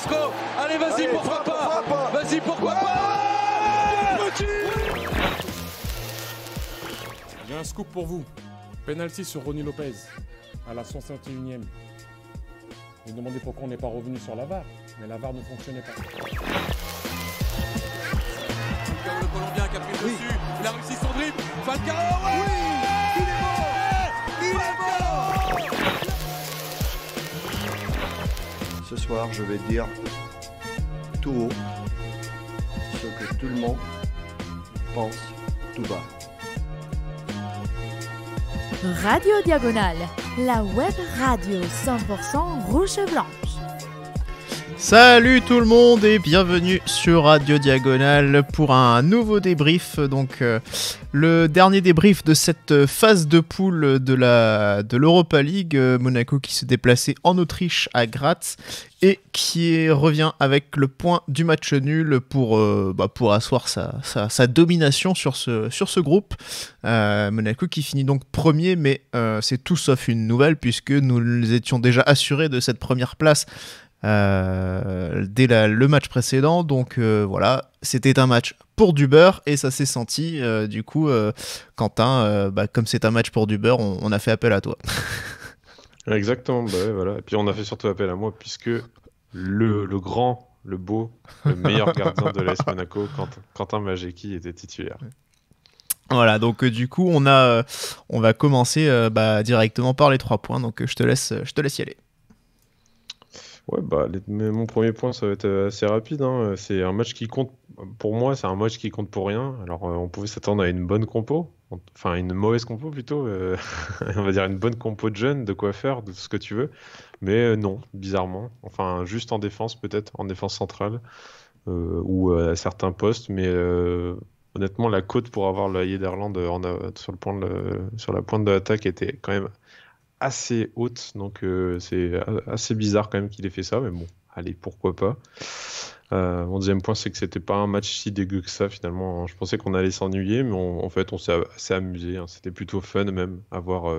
Isco. Allez, vas-y, pourquoi pas. Vas-y, pourquoi pas. J'ai un scoop pour vous. Penalty sur Ronny Lopez à la 151e. Vous vous demandez pourquoi on n'est pas revenu sur la VAR, mais la VAR ne fonctionnait pas. Falcao, le Colombien qui a pris le dessus. Il a réussi son dribble. Falcao, oui, il est mort. Ce soir, je vais dire tout haut ce que tout le monde pense tout bas. Radio Diagonale, la web radio 100% rouge et blanche. Salut tout le monde et bienvenue sur Radio Diagonale pour un nouveau débrief. Donc le dernier débrief de cette phase de poule de l'Europa League. Monaco qui se déplaçait en Autriche à Graz et qui revient avec le point du match nul pour asseoir sa domination sur ce groupe. Monaco qui finit donc premier, mais c'est tout sauf une nouvelle puisque nous étions déjà assurés de cette première place dès le match précédent. Donc voilà, c'était un match pour du beurre et ça s'est senti. Du coup, Quentin, comme c'est un match pour du beurre, on a fait appel à toi. Exactement, ouais, voilà. Et puis on a fait surtout appel à moi puisque le grand, le beau, le meilleur gardien de l'AS Monaco, Quentin Majecki, était titulaire. Voilà, donc du coup on va commencer directement par les 3 points. Donc je te laisse y aller. Ouais, mon premier point, ça va être assez rapide, hein. C'est un match qui compte, pour moi, c'est un match qui compte pour rien. Alors, on pouvait s'attendre à une bonne compo, enfin une mauvaise compo plutôt, on va dire une bonne compo de jeunes, de quoi faire, de tout ce que tu veux. Mais non, bizarrement. Enfin, juste en défense, peut-être, en défense centrale, ou à certains postes. Mais honnêtement, la cote pour avoir la Yederland sur la pointe de l'attaque était quand même assez haute, donc c'est assez bizarre quand même qu'il ait fait ça, mais bon, allez, pourquoi pas. Mon deuxième point, c'est que c'était pas un match si dégueu que ça finalement, hein. Je pensais qu'on allait s'ennuyer, mais en fait on s'est assez amusé, hein. C'était plutôt fun même à voir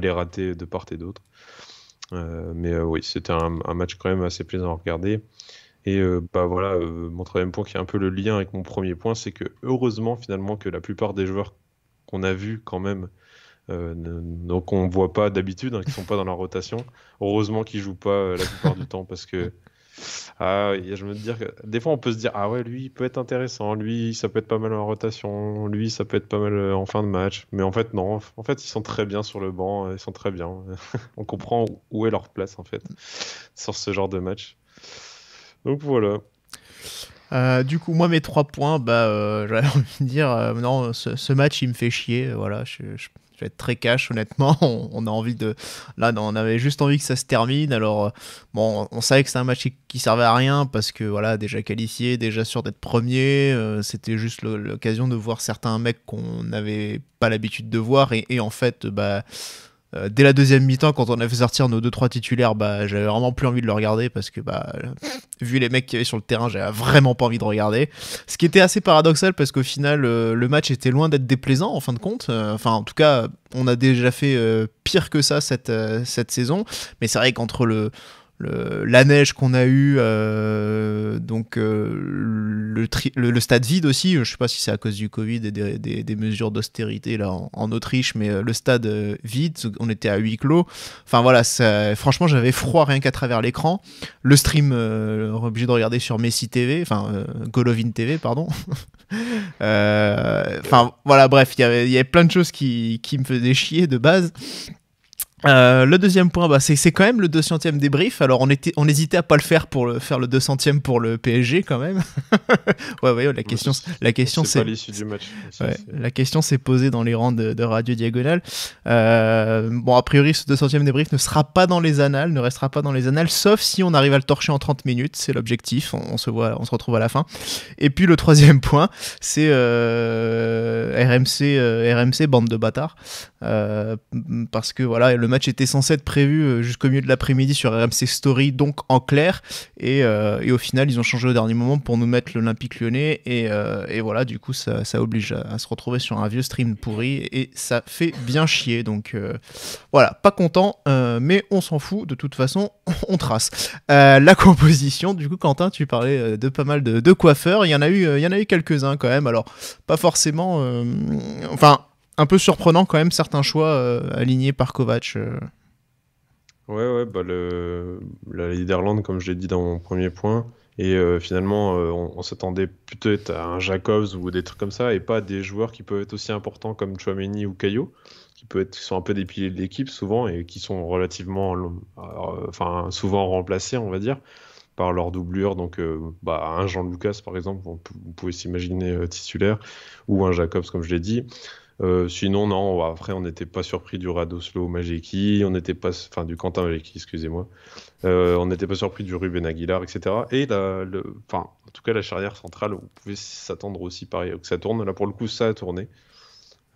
les ratés de part et d'autre, mais oui, c'était un match quand même assez plaisant à regarder. Et mon troisième point qui est un peu le lien avec mon premier point, c'est que heureusement finalement que la plupart des joueurs qu'on a vus quand même, donc on voit pas d'habitude, hein, qui sont pas dans la rotation, heureusement qu'ils jouent pas la plupart du temps, parce que je me dis que des fois on peut se dire ah ouais, lui il peut être intéressant, lui ça peut être pas mal en rotation, lui ça peut être pas mal en fin de match, mais en fait non, en fait ils sont très bien sur le banc, ils sont très bien. On comprend où est leur place en fait sur ce genre de match, donc voilà. Du coup, moi, mes 3 points, j'avais envie de dire, non, ce match, il me fait chier. Voilà, je vais être très cash, honnêtement. On a envie de. Là, non, on avait juste envie que ça se termine. Alors, bon, on savait que c'était un match qui servait à rien parce que, voilà, déjà qualifié, déjà sûr d'être premier. C'était juste l'occasion de voir certains mecs qu'on n'avait pas l'habitude de voir. Et en fait, dès la deuxième mi-temps, quand on a fait sortir nos 2-3 titulaires, j'avais vraiment plus envie de le regarder parce que vu les mecs qu'il y avait sur le terrain, j'avais vraiment pas envie de regarder. Ce qui était assez paradoxal parce qu'au final, le match était loin d'être déplaisant en fin de compte. Enfin, en tout cas, on a déjà fait pire que ça cette saison. Mais c'est vrai qu'entre la neige qu'on a eue, le stade vide aussi, je sais pas si c'est à cause du Covid et des mesures d'austérité là en Autriche, mais le stade vide, on était à huis clos. Enfin voilà, franchement j'avais froid rien qu'à travers l'écran. Le stream, obligé de regarder sur Messi TV, Golovin TV, pardon. Enfin voilà, bref, il y avait plein de choses qui me faisaient chier de base. Le deuxième point, c'est quand même le 200e débrief. Alors on hésitait à pas le faire pour faire le 200e pour le PSG quand même. ouais, la question c'est pas l'issue du match. La question s'est posée dans les rangs de Radio Diagonale. A priori ce 200e débrief ne restera pas dans les annales, sauf si on arrive à le torcher en 30 minutes, c'est l'objectif. On se retrouve à la fin. Et puis le troisième point, c'est RMC bande de bâtards, parce que voilà, le le match était censé être prévu jusqu'au milieu de l'après-midi sur RMC Story, donc en clair, et au final ils ont changé au dernier moment pour nous mettre l'Olympique Lyonnais, et voilà, du coup ça oblige à se retrouver sur un vieux stream pourri, et ça fait bien chier, donc voilà, pas content, mais on s'en fout, de toute façon on trace. La composition, du coup Quentin, tu parlais de pas mal de coiffeurs, il y en a eu quelques-uns quand même, alors pas forcément, enfin un peu surprenant quand même certains choix alignés par Kovac. Ouais, bah la Niederlande, comme je l'ai dit dans mon premier point, et finalement on s'attendait peut-être à un Jacobs ou des trucs comme ça, et pas des joueurs qui peuvent être aussi importants comme Tchouaméni ou Caillot, qui sont un peu des piliers de l'équipe souvent, et qui sont relativement, souvent remplacés, on va dire, par leur doublure. Donc un Jean Lucas par exemple, vous pouvez s'imaginer titulaire, ou un Jacobs comme je l'ai dit. Sinon, non, après, on n'était pas surpris du Radoslo Majeki, du Quentin Majeki, excusez-moi. On n'était pas surpris du Ruben Aguilar, etc. Et en tout cas, la charnière centrale, vous pouvez s'attendre aussi pareil, que ça tourne. Là, pour le coup, ça a tourné.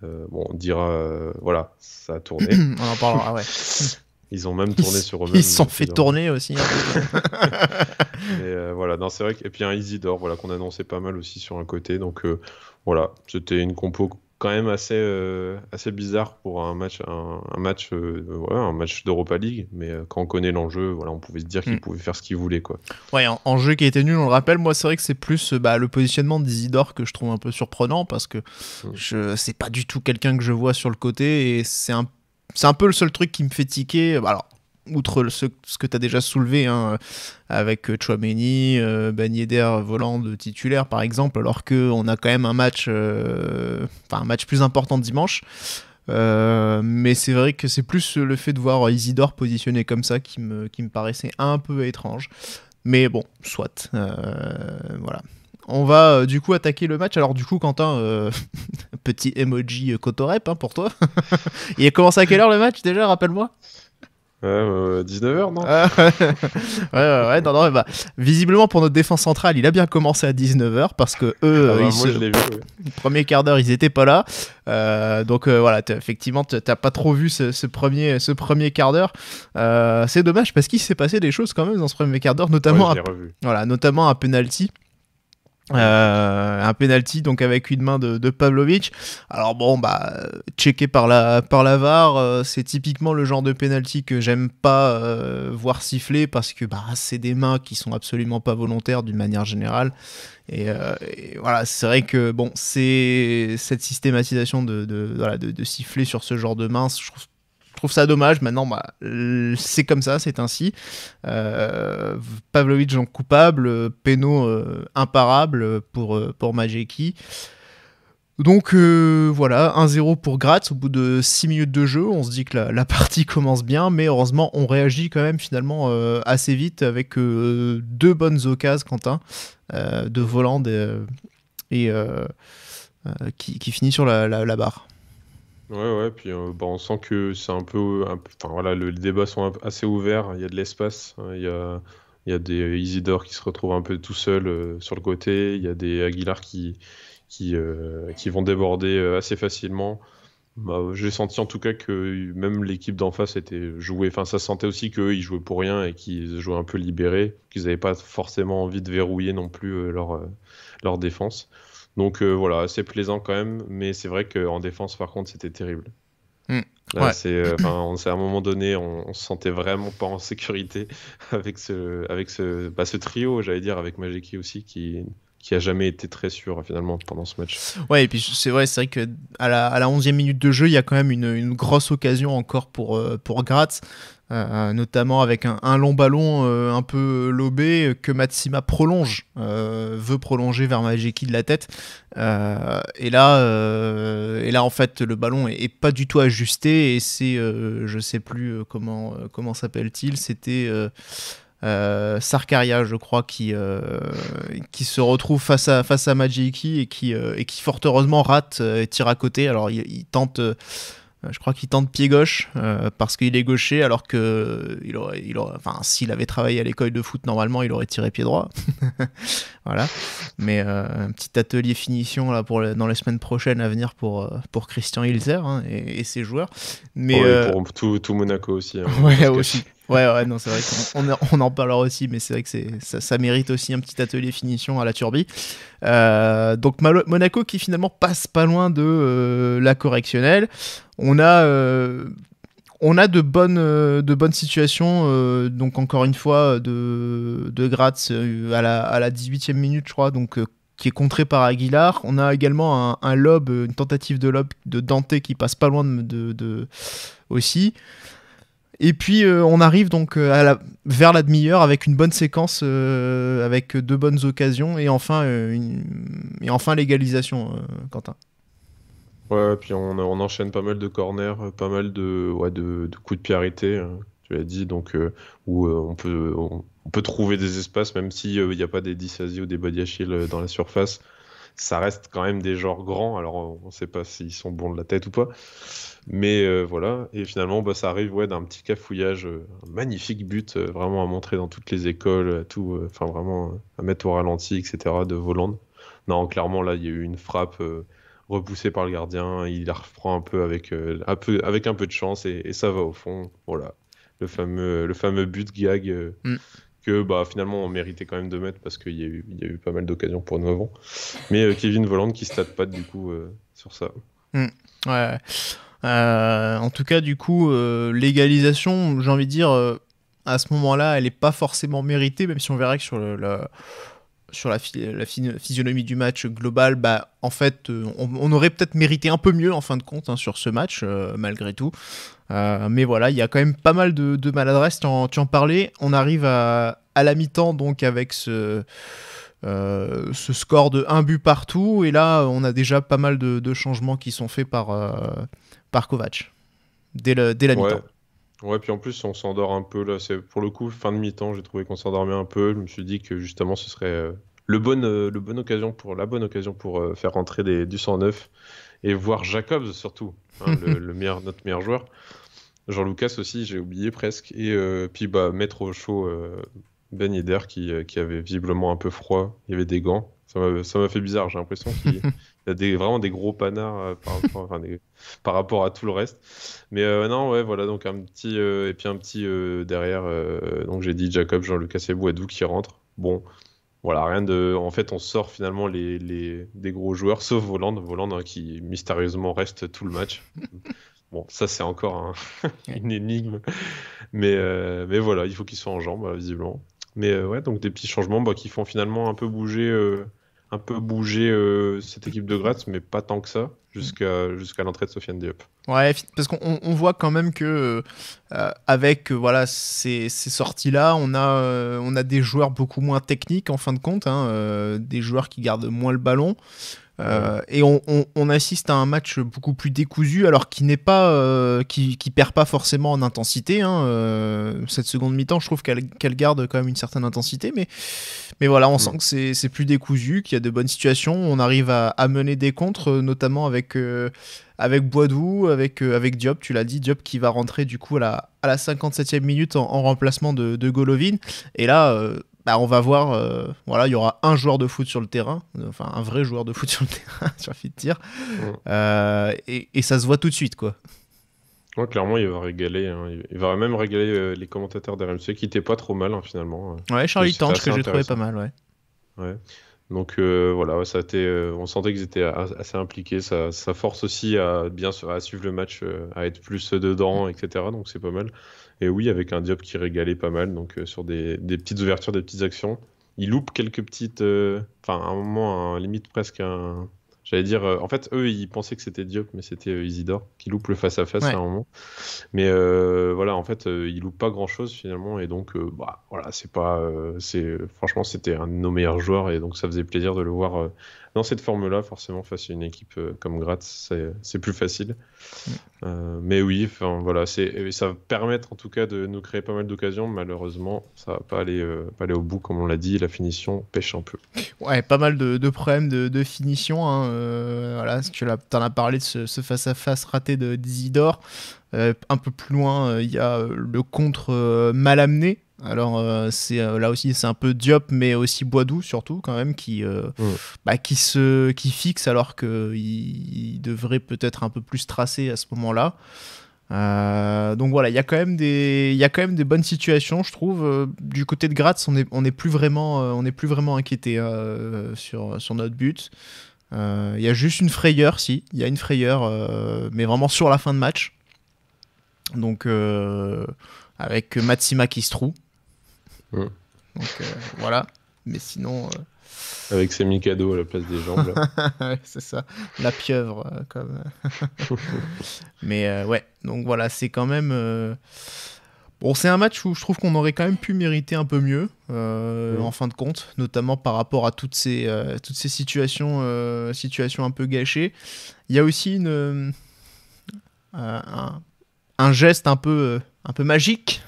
On dira, voilà, ça a tourné. On en parlera, ouais. Ils ont même tourné sur eux-mêmes. Ils se sont fait tourner aussi. Mais voilà, non, c'est vrai. Et puis un Isidore, voilà, qu'on annonçait pas mal aussi sur un côté. Donc voilà, c'était une compo quand même assez bizarre pour un match d'Europa League, mais quand on connaît l'enjeu, voilà, on pouvait se dire qu'il pouvait faire ce qu'il voulait, quoi. Ouais, en jeu qui était nul, on le rappelle. Moi, c'est vrai que c'est plus le positionnement d'Isidore que je trouve un peu surprenant, parce que c'est pas du tout quelqu'un que je vois sur le côté, et c'est un peu le seul truc qui me fait tiquer. Alors, outre ce que tu as déjà soulevé, hein, avec Tchouaméni, Ben Yedder volant de titulaire par exemple, alors qu'on a quand même un match plus important dimanche. Mais c'est vrai que c'est plus le fait de voir Isidore positionné comme ça qui me paraissait un peu étrange. Mais bon, soit. Voilà. On va du coup attaquer le match. Alors du coup, Quentin, petit emoji Cotorep pour toi. Il a commencé à quelle heure le match déjà, rappelle-moi? 19h, non? Ouais, non, visiblement pour notre défense centrale, il a bien commencé à 19h, parce que eux, je l'ai vu, ouais. Le premier quart d'heure, ils étaient pas là. Donc voilà, effectivement, t'as pas trop vu ce premier quart d'heure. C'est dommage, parce qu'il s'est passé des choses quand même dans ce premier quart d'heure, notamment notamment un penalty. Un penalty donc avec une main de Pavlovic. Alors bon, checké par la VAR, c'est typiquement le genre de penalty que j'aime pas voir siffler, parce que c'est des mains qui sont absolument pas volontaires d'une manière générale, et voilà, c'est vrai que bon, c'est cette systématisation de siffler sur ce genre de main, je trouve ça dommage. Maintenant, c'est comme ça, c'est ainsi. Pavlovic en coupable, Penaud imparable pour Majeki. Donc voilà, 1-0 pour Graz au bout de 6 minutes de jeu. On se dit que la partie commence bien, mais heureusement on réagit quand même finalement assez vite, avec 2 bonnes occasions, Quentin, de Voland et qui finit sur la barre. Ouais, puis on sent que c'est un peu, voilà, les débats sont assez ouverts, il y a de l'espace, il y a des Isidore qui se retrouvent un peu tout seuls sur le côté, il y a des Aguilar qui vont déborder assez facilement. J'ai senti en tout cas que même l'équipe d'en face était jouée, ça se sentait aussi qu'eux ils jouaient pour rien et qu'ils jouaient un peu libérés, qu'ils n'avaient pas forcément envie de verrouiller non plus leur défense. Donc voilà, c'est plaisant quand même, mais c'est vrai qu'en défense, par contre, c'était terrible. Là, Ouais. c'est, à un moment donné, on se sentait vraiment pas en sécurité avec ce trio, j'allais dire, avec Majeki aussi, qui a jamais été très sûr finalement pendant ce match. Ouais, et puis c'est vrai que à la 11e minute de jeu, il y a quand même une grosse occasion encore pour Graz. Notamment avec un long ballon un peu lobé que Matsima veut prolonger vers Majeki de la tête, et là en fait le ballon est pas du tout ajusté, et c'est je sais plus comment s'appelle-t-il, c'était Sarkaria, je crois, qui se retrouve face à Majeki et qui fort heureusement rate et tire à côté. Alors il tente Je crois qu'il tente pied gauche parce qu'il est gaucher, alors que s'il avait travaillé à l'école de foot, normalement, il aurait tiré pied droit. Voilà. Mais un petit atelier finition là, dans les semaines prochaines à venir pour Christian Ilzer et ses joueurs. Mais, pour tout Monaco aussi. Ouais, aussi. Ouais, non, c'est vrai qu'on en parlera aussi, mais c'est vrai que ça mérite aussi un petit atelier finition à la Turbie. Donc Monaco qui finalement passe pas loin de la correctionnelle. On a de bonnes situations, donc encore une fois de Graz à la 18e minute, je crois, donc qui est contré par Aguilar. On a également un lob, une tentative de lob de Dante qui passe pas loin aussi. Et puis on arrive donc vers la demi-heure avec une bonne séquence, avec 2 bonnes occasions et enfin l'égalisation, Quentin. Ouais, puis on enchaîne pas mal de corners, pas mal de coups de pied arrêtés, tu l'as dit, donc où on peut trouver des espaces, même s'il n'y a pas des Disasi ou des Badiachil dans la surface. Ça reste quand même des genres grands, alors on ne sait pas s'ils sont bons de la tête ou pas. Mais voilà, et finalement ça arrive d'un petit cafouillage, un magnifique but, vraiment à montrer dans toutes les écoles, vraiment à mettre au ralenti, etc. de Voland. Non, clairement là il y a eu une frappe repoussée par le gardien, il la reprend un peu avec un peu de chance et ça va au fond. Voilà, le fameux but gag que finalement on méritait quand même de mettre parce qu'il y a eu pas mal d'occasions pour nous avant. Mais Kevin Voland qui se pas du coup sur ça. Ouais. En tout cas, du coup, l'égalisation, j'ai envie de dire, à ce moment-là, elle n'est pas forcément méritée, même si on verrait que sur la physionomie du match global, en fait, on aurait peut-être mérité un peu mieux en fin de compte sur ce match, malgré tout. Mais voilà, il y a quand même pas mal de maladresse. Tu en parlais. On arrive à la mi-temps, donc avec ce score de 1 but partout. Et là, on a déjà pas mal de changements qui sont faits par Kovac dès la mi-temps. Ouais, puis en plus on s'endort un peu là. C'est pour le coup fin de mi-temps, j'ai trouvé qu'on s'endormait un peu. Je me suis dit que justement ce serait la bonne occasion pour faire rentrer du 109 et voir Jacobs surtout, notre meilleur joueur. Jean-Lucas aussi, j'ai oublié presque. Et puis mettre au chaud Ben Yedder qui avait visiblement un peu froid. Il y avait des gants. Ça m'a fait bizarre. J'ai l'impression qu'il y a vraiment des gros panards par rapport à tout le reste. Mais non, ouais, voilà. Donc un petit derrière. Donc j'ai dit Jacob, Jean-Lucas et Boadou qui rentrent. Bon, voilà, rien de. En fait, on sort finalement des gros joueurs, sauf Voland qui mystérieusement reste tout le match. Bon, ça c'est encore une énigme. Mais voilà, il faut qu'ils soient en jambes, visiblement. Mais ouais, donc des petits changements qui font finalement un peu bouger cette équipe de Graz, mais pas tant que ça, jusqu'à l'entrée de Sofiane Diop. Ouais, parce qu'on voit quand même que avec ces sorties-là, on a des joueurs beaucoup moins techniques en fin de compte, des joueurs qui gardent moins le ballon. Et on assiste à un match beaucoup plus décousu, alors qui n'est pas qui perd pas forcément en intensité. Cette seconde mi-temps, je trouve qu'elle garde quand même une certaine intensité, mais voilà, on sent que c'est plus décousu, qu'il y a de bonnes situations. On arrive à mener des contres, notamment avec Boadou, avec Diop. Tu l'as dit, Diop qui va rentrer du coup à la 57e minute en remplacement de Golovin. Et là. On va voir, il y aura un joueur de foot sur le terrain, enfin un vrai joueur de foot sur le terrain, j'ai envie de dire, et ça se voit tout de suite, quoi. Ouais, clairement, il va régaler, il va même régaler les commentateurs d'RMC qui n'étaient pas trop mal finalement. Ouais, Charlie Tange que j'ai trouvé pas mal, ouais. Donc voilà, ça a été, on sentait qu'ils étaient assez impliqués, ça force aussi à suivre le match, à être plus dedans, etc. Donc c'est pas mal. Et oui, avec un Diop qui régalait pas mal, donc sur des petites ouvertures, des petites actions. Il loupe quelques petites... à un moment, limite presque un... J'allais dire... en fait, eux, ils pensaient que c'était Diop, mais c'était Isidore qui loupe le face-à-face à un moment. Mais voilà, en fait, il loupe pas grand-chose finalement. Et donc, voilà, c'est pas... franchement, c'était un de nos meilleurs joueurs. Et donc, ça faisait plaisir de le voir dans cette forme-là, forcément, face à une équipe comme Graz, c'est plus facile. Mais oui, voilà, ça va permettre en tout cas de nous créer pas mal d'occasions. Malheureusement, ça va pas aller au bout, comme on l'a dit. La finition pêche un peu. Ouais, pas mal de problèmes de finition. Hein, voilà, t'en as parlé de ce face-à-face raté d'Isidore. Un peu plus loin, il y a le contre mal amené. Alors là aussi c'est un peu Diop, mais aussi Boidou surtout quand même qui fixe alors qu'il devrait peut-être un peu plus tracer à ce moment-là. Donc voilà, il y a quand même des bonnes situations, je trouve. Du côté de Graz, on n'est plus vraiment inquiété sur notre but. Il y a juste une frayeur, il y a une frayeur, mais vraiment sur la fin de match. Donc avec Matsima qui se trouve. Donc voilà, mais sinon avec ses Mikado à la place des jambes là. Ouais, c'est ça, la pieuvre comme mais ouais, donc voilà, c'est quand même bon, c'est un match où je trouve qu'on aurait quand même pu mériter un peu mieux en fin de compte, notamment par rapport à toutes ces situations un peu gâchées. Il y a aussi un geste un peu magique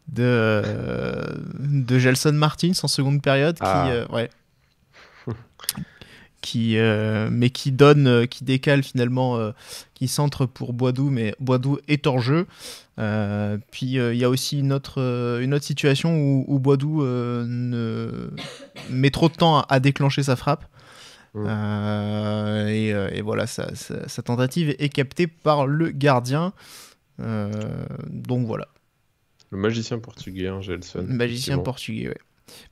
de Gelson Martins en seconde période qui décale finalement, qui centre pour Boidou, mais Boidou est hors jeu. Puis il y a aussi une autre situation où Boidou met trop de temps à déclencher sa frappe. Et voilà, sa tentative est captée par le gardien. Donc voilà. Le magicien portugais, hein, Gelson. Le magicien portugais, ouais.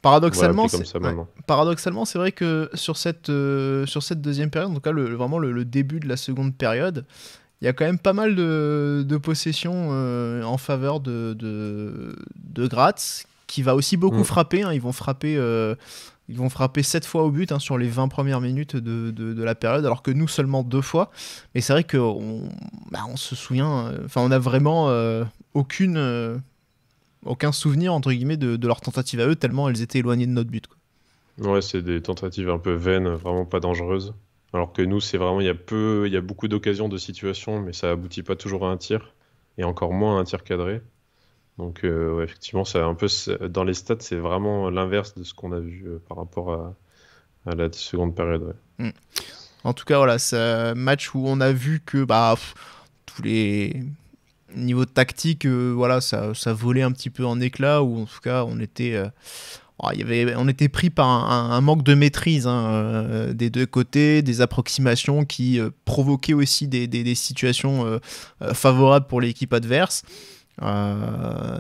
Paradoxalement, c'est vrai que sur cette deuxième période, en tout cas vraiment le début de la seconde période, il y a quand même pas mal de possessions en faveur de Graz, qui va aussi beaucoup frapper. Hein. Ils vont frapper 7 fois au but sur les 20 premières minutes de la période, alors que nous seulement 2 fois. Mais c'est vrai qu'on se souvient, on a vraiment aucun souvenir entre guillemets de leur tentative à eux, tellement elles étaient éloignées de notre but, quoi. Ouais, c'est des tentatives un peu vaines, vraiment pas dangereuses. Alors que nous, c'est vraiment, il y a beaucoup d'occasions, de situations, mais ça aboutit pas toujours à un tir, et encore moins à un tir cadré. Donc ouais, effectivement, c'est un peu dans les stats, c'est vraiment l'inverse de ce qu'on a vu par rapport à la seconde période. Ouais. En tout cas, voilà, c'est un match où on a vu que tous les niveaux tactiques, voilà, ça volait un petit peu en éclats, ou en tout cas, on était pris par un manque de maîtrise des deux côtés, des approximations qui provoquaient aussi des situations favorables pour l'équipe adverse.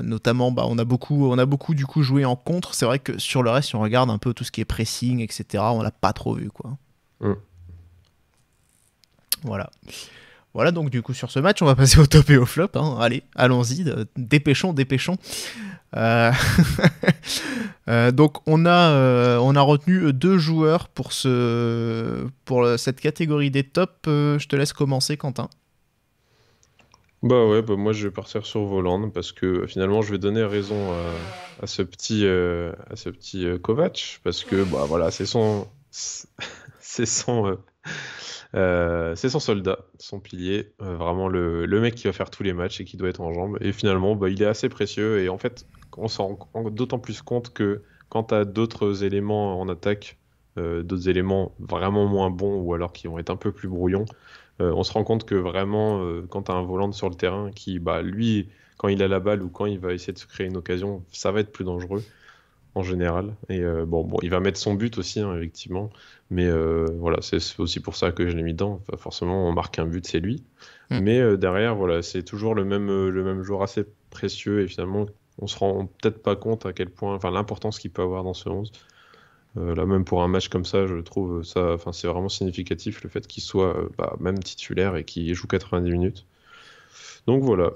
Notamment, on a beaucoup du coup joué en contre. C'est vrai que sur le reste, si on regarde un peu tout ce qui est pressing, etc., on l'a pas trop vu, quoi. Voilà, donc du coup sur ce match, on va passer au top et au flop. Allez, allons-y, dépêchons. Donc on a retenu 2 joueurs pour cette catégorie des tops. Je te laisse commencer, Quentin. Bah moi je vais partir sur Voland parce que finalement je vais donner raison à ce petit Kovac, parce que voilà, c'est son soldat, son pilier, vraiment le mec qui va faire tous les matchs et qui doit être en jambes. Et finalement, il est assez précieux. Et en fait, on s'en rend d'autant plus compte que quand tu as d'autres éléments en attaque, d'autres éléments vraiment moins bons ou alors qui vont être un peu plus brouillons, on se rend compte que vraiment, quand tu as un volant sur le terrain qui, lui, quand il a la balle ou quand il va essayer de se créer une occasion, ça va être plus dangereux en général. Et il va mettre son but aussi, effectivement. Mais voilà, c'est aussi pour ça que je l'ai mis dedans. Enfin, forcément, on marque un but, c'est lui. Mais derrière, voilà, c'est toujours le même joueur assez précieux. Et finalement, on se rend peut-être pas compte à quel point, l'importance qu'il peut avoir dans ce 11. Là, même pour un match comme ça, je trouve ça, c'est vraiment significatif le fait qu'il soit même titulaire et qu'il joue 90 minutes. Donc voilà.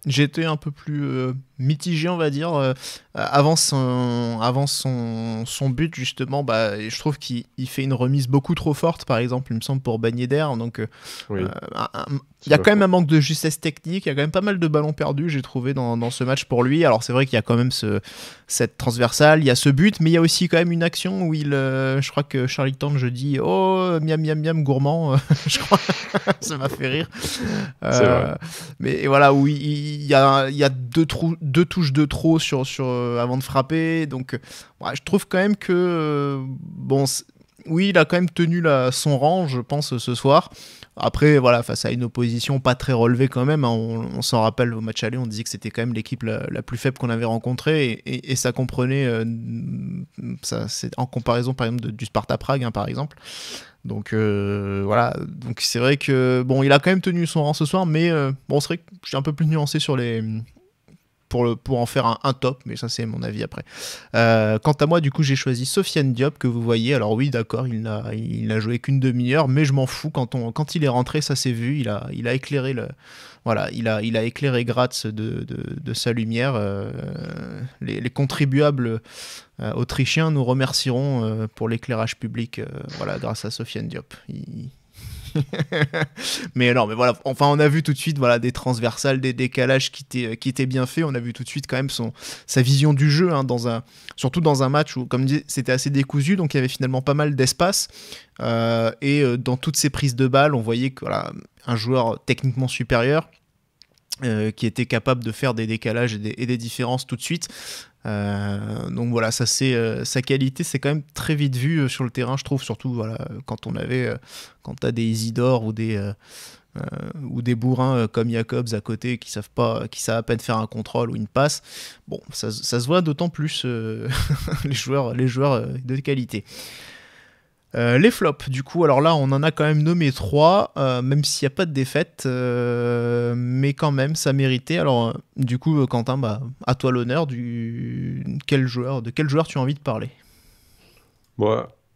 J'étais un peu plus mitigé, on va dire, avant son but, justement. Je trouve qu'il fait une remise beaucoup trop forte, par exemple, il me semble, pour Ben Yedder. Donc, Oui. il y a quand même un manque de justesse technique, il y a quand même pas mal de ballons perdus, j'ai trouvé, dans ce match pour lui. Alors, c'est vrai qu'il y a quand même cette transversale, il y a ce but, mais il y a aussi quand même une action où je crois que Charlie Tange, je dis « Oh, miam, miam, miam, gourmand », je crois, ça m'a fait rire. C'est vrai. Mais voilà, où il y a deux touches de trop avant de frapper, donc je trouve quand même que, oui, il a quand même tenu son rang, je pense, ce soir. Après, voilà, face à une opposition pas très relevée quand même, hein, on s'en rappelle au match aller, on disait que c'était quand même l'équipe la plus faible qu'on avait rencontrée, et ça comprenait, ça, c'est en comparaison par exemple du Sparta Prague, hein, par exemple. Donc voilà, donc c'est vrai que il a quand même tenu son rang ce soir, mais c'est vrai que je suis un peu plus nuancé sur pour en faire un top, mais ça c'est mon avis après. Quant à moi, du coup, j'ai choisi Sofiane Diop, que vous voyez. Alors oui, d'accord, il n'a joué qu'une demi-heure, mais je m'en fous. Quand il est rentré, ça s'est vu. Il a éclairé il a éclairé Graz de sa lumière. Les contribuables autrichiens nous remercieront pour l'éclairage public, grâce à Sofiane Diop. mais voilà, enfin on a vu tout de suite des transversales, des décalages qui étaient bien faits. On a vu tout de suite quand même sa vision du jeu, hein, surtout dans un match où, comme dit, c'était assez décousu, donc il y avait finalement pas mal d'espace, et dans toutes ces prises de balles on voyait que un joueur techniquement supérieur, qui était capable de faire des décalages et des différences tout de suite. Donc voilà, ça c'est sa qualité, c'est quand même très vite vu sur le terrain, je trouve, surtout quand t'as des Isidore ou des bourrins comme Jacobs à côté qui savent à peine faire un contrôle ou une passe. Ça se voit d'autant plus les joueurs de qualité. Les flops, du coup, alors là on en a quand même nommé 3, même s'il n'y a pas de défaite, mais quand même ça méritait. Alors du coup, Quentin, à toi l'honneur. De quel joueur tu as envie de parler?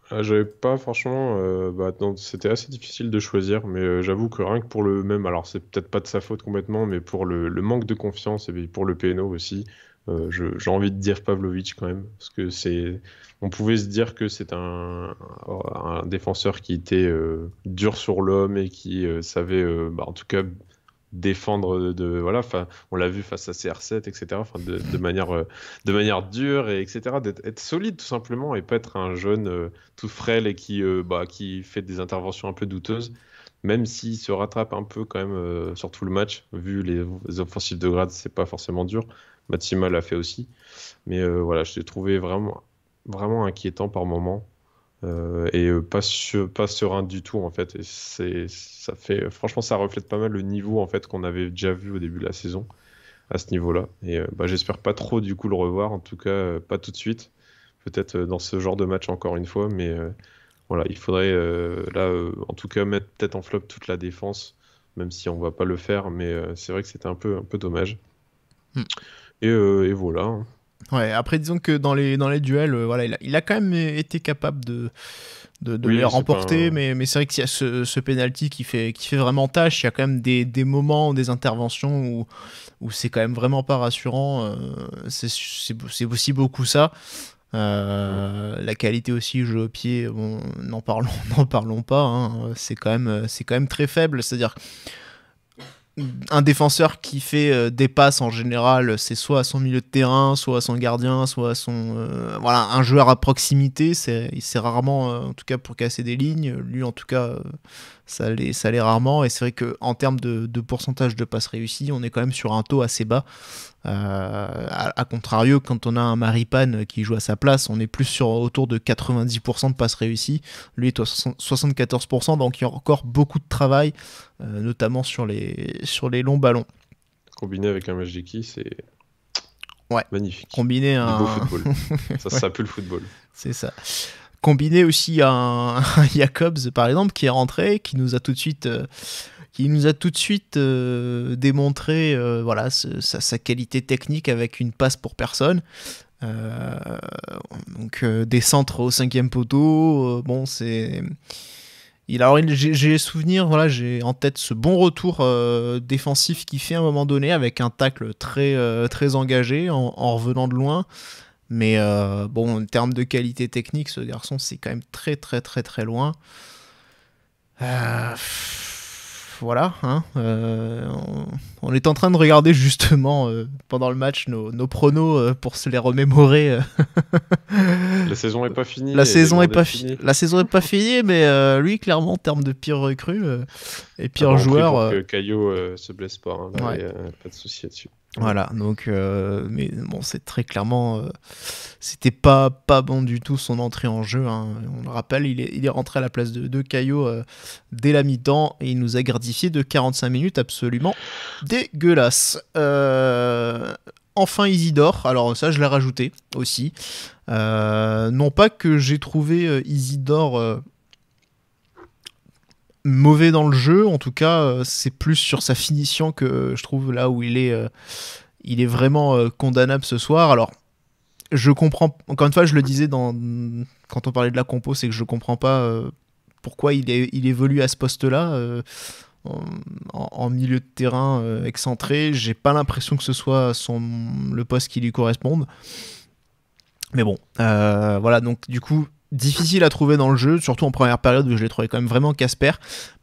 J'avais pas franchement, c'était assez difficile de choisir, mais j'avoue que rien que pour le même, alors c'est peut-être pas de sa faute complètement, mais pour le manque de confiance et puis pour le PNO aussi, j'ai envie de dire Pavlovic quand même, parce que on pouvait se dire que c'est un défenseur qui était dur sur l'homme et qui savait, en tout cas, défendre on l'a vu face à CR7, etc. De manière dure, et etc. Être solide tout simplement, et pas être un jeune tout frêle et qui fait des interventions un peu douteuses, même s'il se rattrape un peu quand même sur tout le match. Vu les offensives de Graz, c'est pas forcément dur. Matsima l'a fait aussi, mais je l'ai trouvé vraiment vraiment inquiétant par moment, et pas serein du tout en fait. Et franchement, ça reflète pas mal le niveau en fait qu'on avait déjà vu au début de la saison à ce niveau-là. Et j'espère pas trop du coup le revoir, en tout cas pas tout de suite. Peut-être dans ce genre de match encore une fois, mais il faudrait en tout cas mettre peut-être en flop toute la défense, même si on va pas le faire, mais c'est vrai que c'était un peu dommage. Et voilà, hein. Ouais, après disons que dans les duels, il a quand même été capable de les remporter, mais c'est vrai qu'il y a ce penalty qui fait vraiment tâche. Il y a quand même des moments, des interventions où c'est quand même vraiment pas rassurant. C'est aussi beaucoup ça. La qualité aussi, jeu au pied, n'en parlons pas, hein. C'est quand même très faible. C'est-à-dire un défenseur qui fait des passes en général, c'est soit à son milieu de terrain, soit à son gardien, soit à un joueur à proximité. C'est rarement, en tout cas pour casser des lignes. Lui, en tout cas, ça l'est rarement. Et c'est vrai qu'en termes de pourcentage de passes réussies, on est quand même sur un taux assez bas. À contrario, quand on a un Maripane qui joue à sa place, on est plus autour de 90% de passes réussies. Lui est à 74%, donc il y a encore beaucoup de travail, notamment sur les longs ballons. Combiné avec un Majiki, c'est magnifique. Combiné du beau football. Ça pue le football. C'est ça. Combiné aussi à un Jacobs, par exemple, qui est rentré, qui nous a tout de suite démontré sa qualité technique avec une passe pour personne. Donc des centres au 5e poteau, J'ai souvenir, voilà, j'ai en tête ce bon retour défensif qu'il fait à un moment donné avec un tacle très engagé en revenant de loin. Mais bon, en termes de qualité technique, ce garçon, c'est quand même très loin. Voilà, hein, on est en train de regarder justement pendant le match nos pronos pour se les remémorer. La saison est pas finie. La saison est pas finie, mais lui, clairement, en termes de pire recrue et pire joueur. Pour que Caillot se blesse pas, hein, là, Ouais. pas de souci là-dessus. Voilà, donc, mais bon, c'est très clairement, c'était pas bon du tout son entrée en jeu, hein. On le rappelle, il est rentré à la place de Caillot dès la mi-temps et il nous a gratifié de 45 minutes absolument dégueulasse. Enfin Isidore, alors ça je l'ai rajouté aussi. Non pas que j'ai trouvé Isidore mauvais dans le jeu, en tout cas c'est plus sur sa finition que je trouve là où il est vraiment condamnable ce soir. Alors je comprends, encore une fois je le disais quand on parlait de la compo, c'est que je comprends pas pourquoi il évolue à ce poste là en milieu de terrain excentré. J'ai pas l'impression que ce soit le poste qui lui corresponde, mais bon voilà, donc du coup difficile à trouver dans le jeu, surtout en première période où je l'ai trouvé quand même vraiment Casper.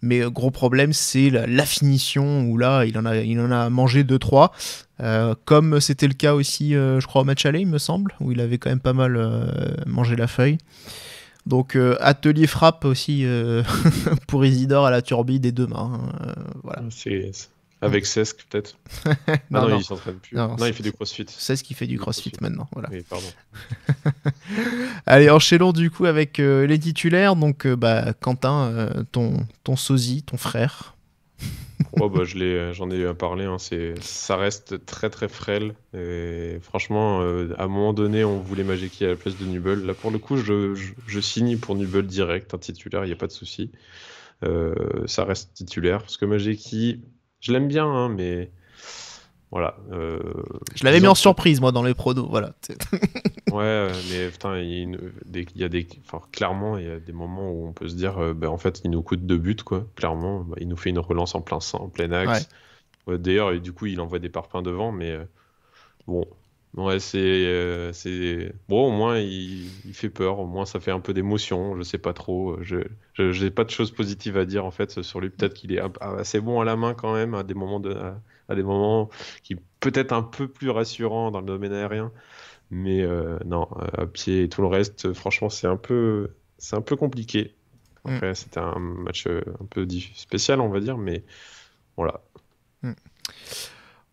Mais gros problème, c'est la finition où là il en a mangé 2-3, comme c'était le cas aussi je crois au match aller il me semble, où il avait quand même pas mal mangé la feuille. Donc atelier frappe aussi pour Isidore à la turbine des deux mains, voilà. C'est avec Cesc peut-être. non, il s'entraîne plus. Non, il fait du crossfit. C'est ce qui fait du crossfit maintenant, voilà. Oui, pardon. Allez, enchaînons du coup avec les titulaires. Donc Quentin, ton sosie, ton frère. Oh, bah, j'en ai parlé, hein, ça reste très frêle. Et franchement, à un moment donné, on voulait Majeki à la place de Nubel. Là, pour le coup, je signe pour Nubel direct, un titulaire, il n'y a pas de souci. Ça reste titulaire. Parce que Majeki, je l'aime bien, hein, mais voilà. Je l'avais mis en surprise, moi, dans les pronos. Voilà. Ouais, mais putain, clairement, il y a des moments où on peut se dire, en fait, il nous coûte 2 buts, quoi. Clairement, il nous fait une relance en plein axe. Ouais, d'ailleurs, et du coup, il envoie des parpaings devant, mais bon, ouais, bon, au moins, il fait peur, au moins, ça fait un peu d'émotion, je sais pas trop. J'ai pas de choses positives à dire, en fait, sur lui. Peut-être qu'il est assez bon à la main, quand même, à des moments qui peut-être un peu plus rassurants dans le domaine aérien. Mais non, à pied et tout le reste, franchement, c'est un peu compliqué. Après, c'était un match un peu spécial, on va dire, mais voilà.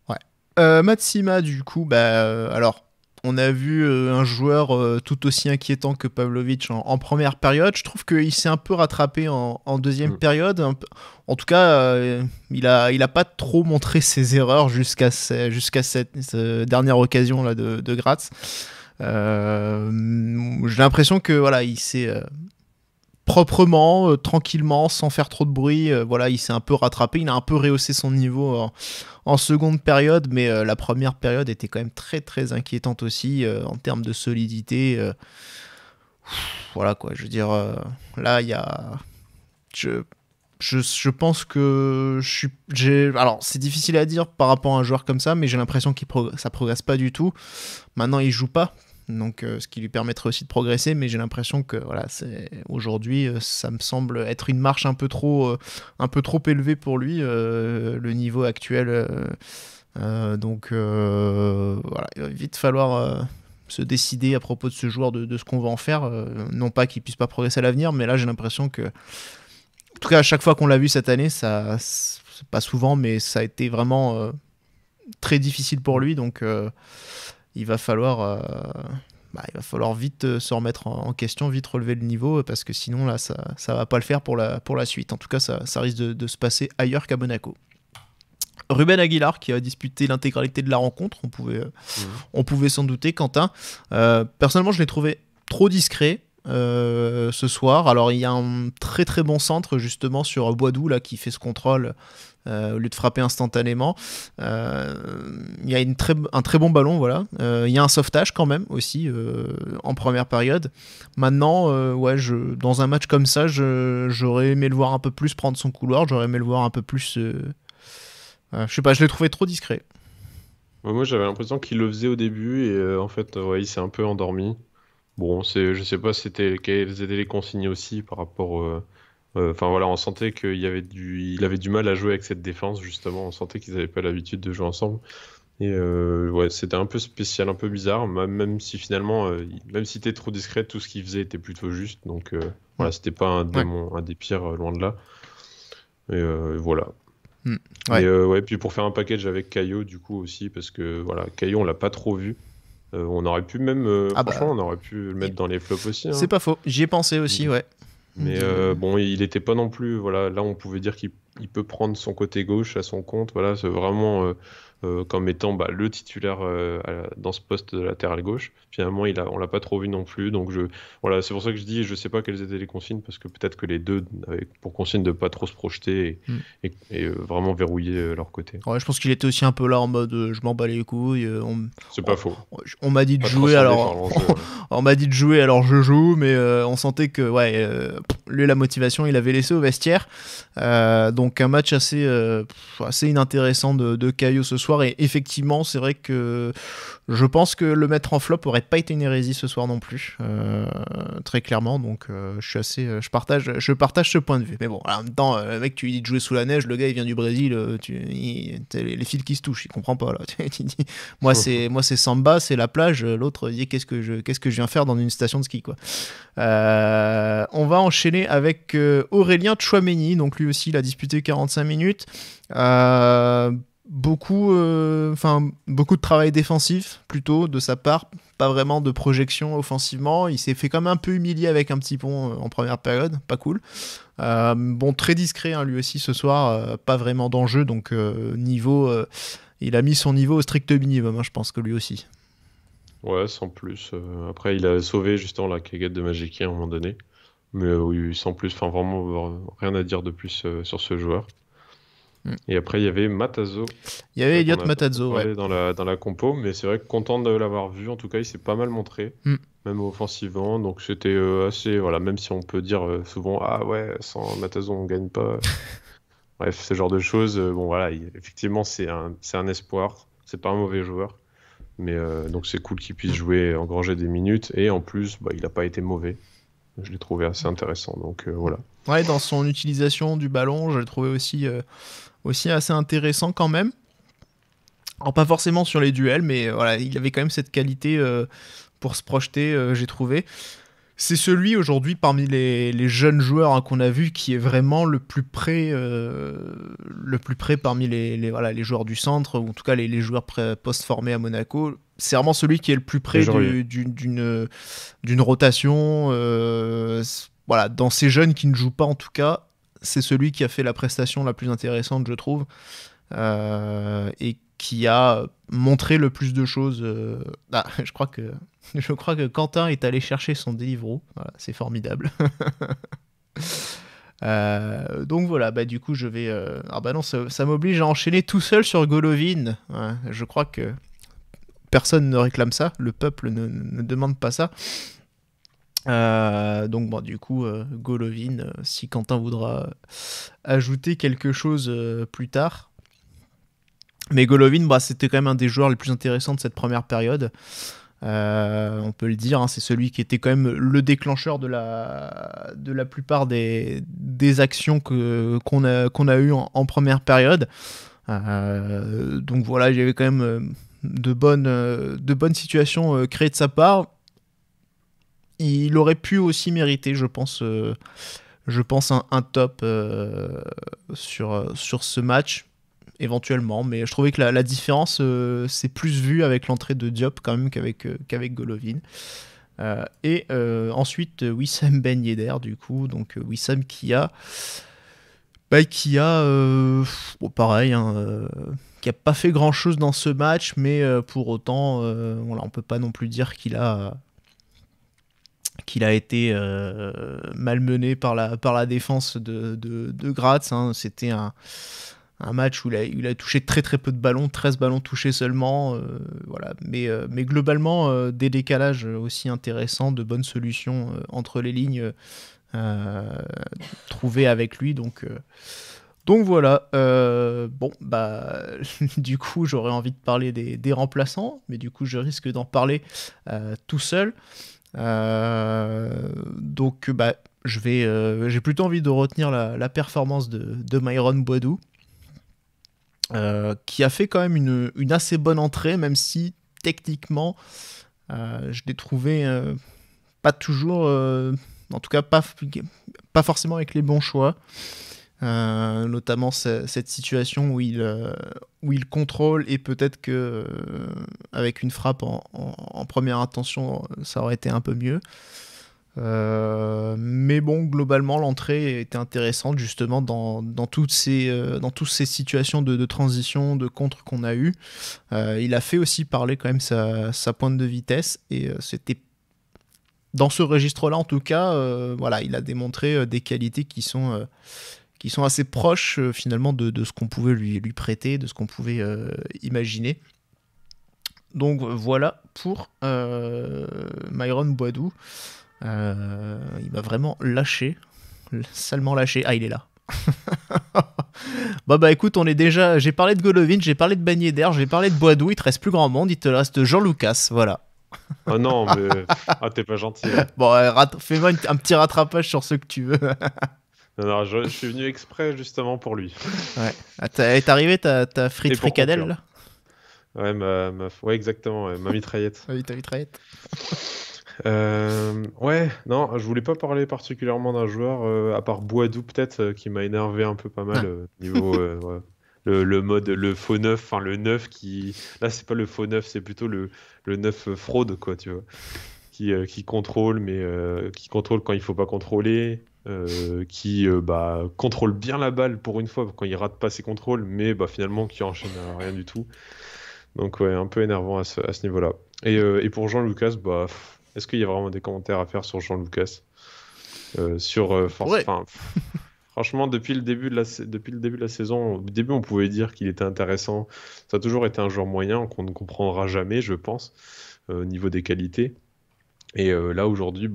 Ouais. Matsima, du coup, alors, on a vu un joueur tout aussi inquiétant que Pavlovic en première période. Je trouve qu'il s'est un peu rattrapé en deuxième période. En tout cas, il a pas trop montré ses erreurs jusqu'à cette dernière occasion là de Graz. J'ai l'impression que voilà, il s'est proprement, tranquillement, sans faire trop de bruit, voilà, il s'est un peu rattrapé. Il a un peu rehaussé son niveau en seconde période, mais la première période était quand même très inquiétante aussi en termes de solidité. Voilà quoi, je veux dire, là il y a, je pense que alors c'est difficile à dire par rapport à un joueur comme ça, mais j'ai l'impression ça progresse pas du tout. Maintenant il joue pas, donc ce qui lui permettrait aussi de progresser, mais j'ai l'impression que voilà, aujourd'hui ça me semble être une marche un peu trop élevée pour lui, le niveau actuel. Donc voilà, il va vite falloir se décider à propos de ce joueur, de ce qu'on va en faire. Non pas qu'il puisse pas progresser à l'avenir, mais là j'ai l'impression que, en tout cas à chaque fois qu'on l'a vu cette année, ça, c'est pas souvent, mais ça a été vraiment très difficile pour lui. Donc il va falloir vite se remettre en question, vite relever le niveau, parce que sinon là ça va pas le faire pour la suite. En tout cas ça risque de se passer ailleurs qu'à Monaco. Ruben Aguilar qui a disputé l'intégralité de la rencontre, on pouvait s'en douter. Quentin, personnellement je l'ai trouvé trop discret ce soir. Alors il y a un très bon centre justement sur Boidou là, qui fait ce contrôle au lieu de frapper instantanément. Il y a un très bon ballon, voilà. Il y a un sauvetage quand même aussi en première période. Maintenant, dans un match comme ça, j'aurais aimé le voir un peu plus prendre son couloir, j'aurais aimé le voir un peu plus... je sais pas, je l'ai trouvé trop discret. Ouais, moi, j'avais l'impression qu'il le faisait au début et en fait, ouais, il s'est un peu endormi. Bon, je sais pas quelles étaient les consignes aussi par rapport. Enfin voilà, on sentait il avait du mal à jouer avec cette défense justement. On sentait qu'ils n'avaient pas l'habitude de jouer ensemble. Et ouais, c'était un peu spécial, un peu bizarre, même si finalement, même si t'es trop discret, tout ce qu'il faisait était plutôt juste. Donc voilà, c'était pas un démon, un des pires, loin de là. Et voilà. Ouais. Mais ouais, puis pour faire un package avec Caio du coup aussi, parce que voilà, Caio on l'a pas trop vu. On aurait pu même, franchement, on aurait pu le mettre dans les flops aussi. Hein. C'est pas faux, j'y ai pensé aussi, ouais. Mais bon, il était pas non plus, voilà, là on pouvait dire qu'il peut prendre son côté gauche à son compte, voilà, c'est vraiment comme étant le titulaire dans ce poste de latéral gauche. Finalement, on l'a pas trop vu non plus, donc voilà, c'est pour ça que je dis, je sais pas quelles étaient les consignes, parce que peut-être que les deux avaient pour consigne de pas trop se projeter et vraiment verrouiller leur côté. Ouais, je pense qu'il était aussi un peu là en mode je m'en bats les couilles. C'est pas faux. On m'a dit de Pas jouer, alors on m'a dit de jouer, alors je joue, mais on sentait que lui, la motivation, il avait laissé au vestiaire. Donc un match assez inintéressant de Caio ce soir, et effectivement, c'est vrai que je pense que le mettre en flop aurait pas été une hérésie ce soir non plus, très clairement. Donc je partage ce point de vue. Mais bon, en même temps, le mec, tu lui dis de jouer sous la neige, le gars il vient du Brésil, les fils qui se touchent, il comprend pas là. Tu dis, moi c'est samba, c'est la plage, l'autre dit qu'est-ce que je viens faire dans une station de ski, quoi. On va enchaîner avec Aurélien Tchouaméni, donc lui aussi il a disputé 45 minutes. Beaucoup de travail défensif plutôt de sa part, pas vraiment de projection offensivement. Il s'est fait quand même un peu humilier avec un petit pont en première période, pas cool. Bon, très discret lui aussi ce soir, pas vraiment d'enjeu, donc il a mis son niveau au strict minimum, hein, je pense que lui aussi. Ouais, sans plus. Après, il a sauvé justement la cagette de Magiquien à un moment donné. Mais oui, sans plus, enfin vraiment rien à dire de plus sur ce joueur. Et après, il y avait Matazo. Il y avait Elliot Matazo, ouais. Dans la compo, mais c'est vrai que content de l'avoir vu. En tout cas, il s'est pas mal montré, même offensivement. Donc c'était assez, voilà, même si on peut dire souvent, ah ouais, sans Matazo, on gagne pas. Bref, ce genre de choses. Bon, voilà, effectivement, c'est un espoir. C'est pas un mauvais joueur. Mais donc c'est cool qu'il puisse jouer, engranger des minutes. Et en plus, il n'a pas été mauvais. Je l'ai trouvé assez intéressant. Donc voilà. Ouais, dans son utilisation du ballon, je l'ai trouvé aussi assez intéressant quand même. Alors pas forcément sur les duels, mais voilà, il avait quand même cette qualité pour se projeter, j'ai trouvé. C'est celui aujourd'hui parmi les jeunes joueurs qu'on a vus qui est vraiment le plus près parmi les joueurs du centre, ou en tout cas les joueurs post-formés à Monaco. C'est vraiment celui qui est le plus près d'une rotation. Voilà, dans ces jeunes qui ne jouent pas en tout cas, c'est celui qui a fait la prestation la plus intéressante, je trouve, et qui a montré le plus de choses. Je crois que Quentin est allé chercher son Deliveroo. Voilà, c'est formidable. Donc voilà, du coup je vais... non, ça m'oblige à enchaîner tout seul sur Golovin. Ouais, je crois que personne ne réclame ça, le peuple ne demande pas ça. Donc bon, du coup Golovin, si Quentin voudra ajouter quelque chose plus tard. Mais Golovin, c'était quand même un des joueurs les plus intéressants de cette première période. On peut le dire, hein, c'est celui qui était quand même le déclencheur de la plupart des actions qu'on a eues en première période. Donc voilà, il y avait quand même de bonnes situations créées de sa part. Il aurait pu aussi mériter, je pense un top sur ce match, éventuellement, mais je trouvais que la différence s'est plus vue avec l'entrée de Diop quand même qu'avec Golovin. Et ensuite Wissam Ben Yedder, du coup, donc Wissam qui a pareil, qui a pas fait grand chose dans ce match, mais pour autant on peut pas non plus dire qu'il a été malmené par la défense de Graz, hein. C'était un match où il a touché très très peu de ballons, 13 ballons touchés seulement, voilà. Mais globalement, des décalages aussi intéressants, de bonnes solutions entre les lignes trouvées avec lui, donc voilà. Bon, bah, du coup, j'aurais envie de parler des remplaçants, mais du coup, je risque d'en parler tout seul. Donc, bah, j'ai plutôt envie de retenir la performance de Myron Boadou, qui a fait quand même une assez bonne entrée, même si techniquement, je l'ai trouvé pas toujours, en tout cas pas forcément avec les bons choix. Notamment cette situation où il contrôle, et peut-être que avec une frappe en première intention, ça aurait été un peu mieux. Mais bon, globalement, l'entrée était intéressante justement dans toutes ces situations de transition, de contre qu'on a eu. Il a fait aussi parler quand même sa pointe de vitesse, et c'était dans ce registre-là en tout cas. Voilà, il a démontré des qualités qui sont assez proches finalement de ce qu'on pouvait lui prêter, de ce qu'on pouvait imaginer. Donc voilà pour Myron Boadou. Il m'a vraiment lâché, salement lâché. Ah, il est là. Bah écoute, j'ai parlé de Golovin, j'ai parlé de Ben Yedder, j'ai parlé de Boadou, il te reste plus grand monde, il te reste Jean Lucas, voilà. Oh non, mais t'es pas gentil. Bon, fais-moi un petit rattrapage sur ce que tu veux. Non, je suis venu exprès justement pour lui. Ouais. Ah, t'es arrivé, t'as frite fricadelle là. Ouais, ouais, exactement, ouais, ma mitraillette. Oui, ta mitraillette. Ouais, non, je voulais pas parler particulièrement d'un joueur, à part Boadou peut-être, qui m'a énervé un peu pas mal niveau ouais. Le mode, le faux neuf, enfin le neuf qui... Là, c'est pas le faux neuf, c'est plutôt le neuf fraude, quoi, tu vois. Qui contrôle, mais qui contrôle quand il faut pas contrôler, qui contrôle bien la balle pour une fois, quand il rate pas ses contrôles, mais finalement qui enchaîne à rien du tout. Donc ouais, un peu énervant à ce niveau-là. Et pour Jean Lucas, est-ce qu'il y a vraiment des commentaires à faire sur Jean Lucas Franchement, depuis le début de la saison, au début on pouvait dire qu'il était intéressant. Ça a toujours été un joueur moyen qu'on ne comprendra jamais, je pense, au niveau des qualités. Et là aujourd'hui,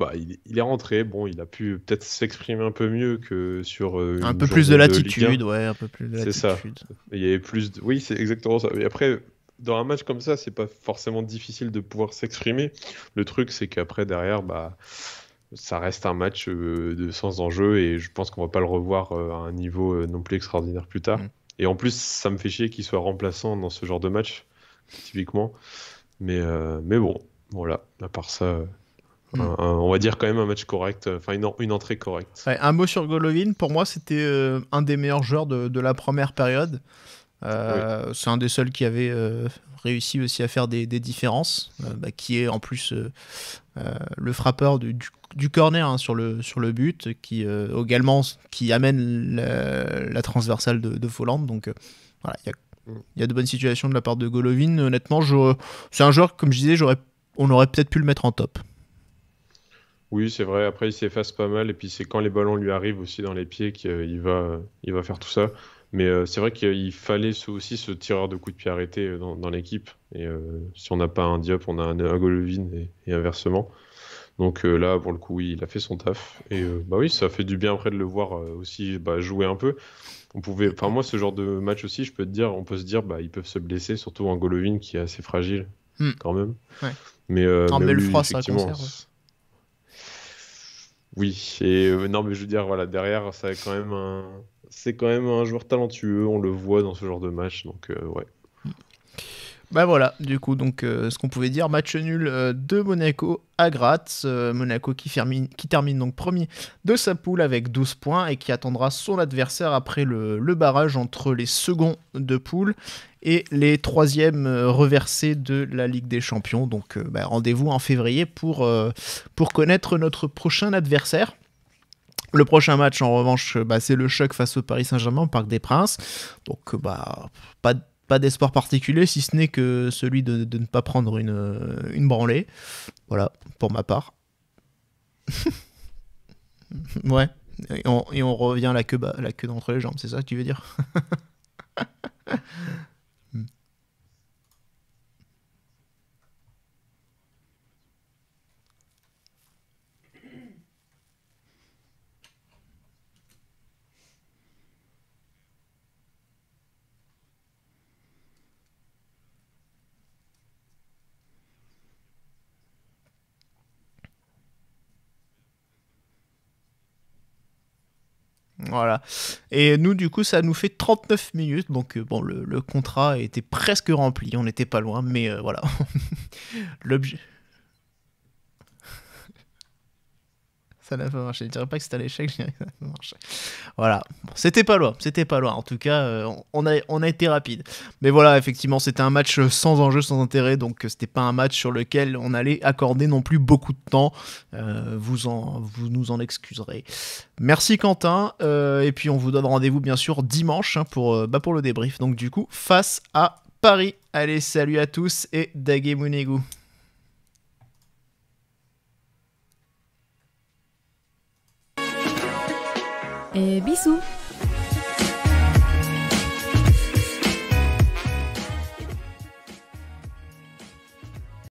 il est rentré. Bon, il a pu peut-être s'exprimer un peu mieux que sur un peu plus de latitude, ouais, un peu plus de latitude. C'est ça. Il y avait plus de... Oui, c'est exactement ça. Et après, dans un match comme ça, c'est pas forcément difficile de pouvoir s'exprimer. Le truc, c'est qu'après derrière, ça reste un match sans enjeu, et je pense qu'on va pas le revoir à un niveau non plus extraordinaire plus tard. Et en plus, ça me fait chier qu'il soit remplaçant dans ce genre de match, typiquement. Mais bon, voilà. À part ça. On va dire quand même un match correct, enfin une entrée correcte. Ouais, un mot sur Golovin, pour moi c'était un des meilleurs joueurs de la première période. Oui. C'est un des seuls qui avait réussi aussi à faire des différences, qui est en plus le frappeur du corner sur le but, qui également qui amène la transversale de Folland. Donc voilà, il y a de bonnes situations de la part de Golovin. Honnêtement, c'est un joueur, comme je disais, on aurait peut-être pu le mettre en top. Oui, c'est vrai. Après, il s'efface pas mal. Et puis, c'est quand les ballons lui arrivent aussi dans les pieds qu'il va faire tout ça. Mais c'est vrai qu'il fallait aussi ce tireur de coup de pied arrêté dans l'équipe. Et si on n'a pas un Diop, on a un Golovin et inversement. Donc là, pour le coup, il a fait son taf. Et oui, ça fait du bien après de le voir aussi jouer un peu. Moi, ce genre de match aussi, on peut se dire, ils peuvent se blesser, surtout un Golovin qui est assez fragile quand même. Ouais. Mais le froid, effectivement, ça conserve. Oui, et non, mais je veux dire, voilà, derrière, c'est quand même un joueur talentueux, on le voit dans ce genre de match, donc ouais. Voilà, du coup, donc ce qu'on pouvait dire, match nul de Monaco à Graz. Monaco qui termine donc premier de sa poule avec 12 points et qui attendra son adversaire après le barrage entre les seconds de poule et les troisièmes reversés de la Ligue des Champions. Donc rendez-vous en février pour connaître notre prochain adversaire. Le prochain match, en revanche, c'est le choc face au Paris Saint-Germain au Parc des Princes. Donc pas d'espoir particulier, si ce n'est que celui de ne pas prendre une branlée. Voilà, pour ma part. Ouais, et on revient la queue d'entre les jambes, c'est ça que tu veux dire? Voilà. Et nous, du coup, ça nous fait 39 minutes. Donc, bon, le contrat était presque rempli. On n'était pas loin, mais voilà. L'objet. Ça n'a pas marché. Je dirais pas que c'était à l'échec, je dirais que ça n'a pas marché. Voilà. Bon, c'était pas loin. En tout cas, on a été rapide. Mais voilà, effectivement, c'était un match sans enjeu, sans intérêt. Donc, c'était pas un match sur lequel on allait accorder non plus beaucoup de temps. Vous nous en excuserez. Merci Quentin. Et puis, on vous donne rendez-vous, bien sûr, dimanche pour le débrief. Donc, du coup, face à Paris. Allez, salut à tous et Dagemunegu. Et bisous.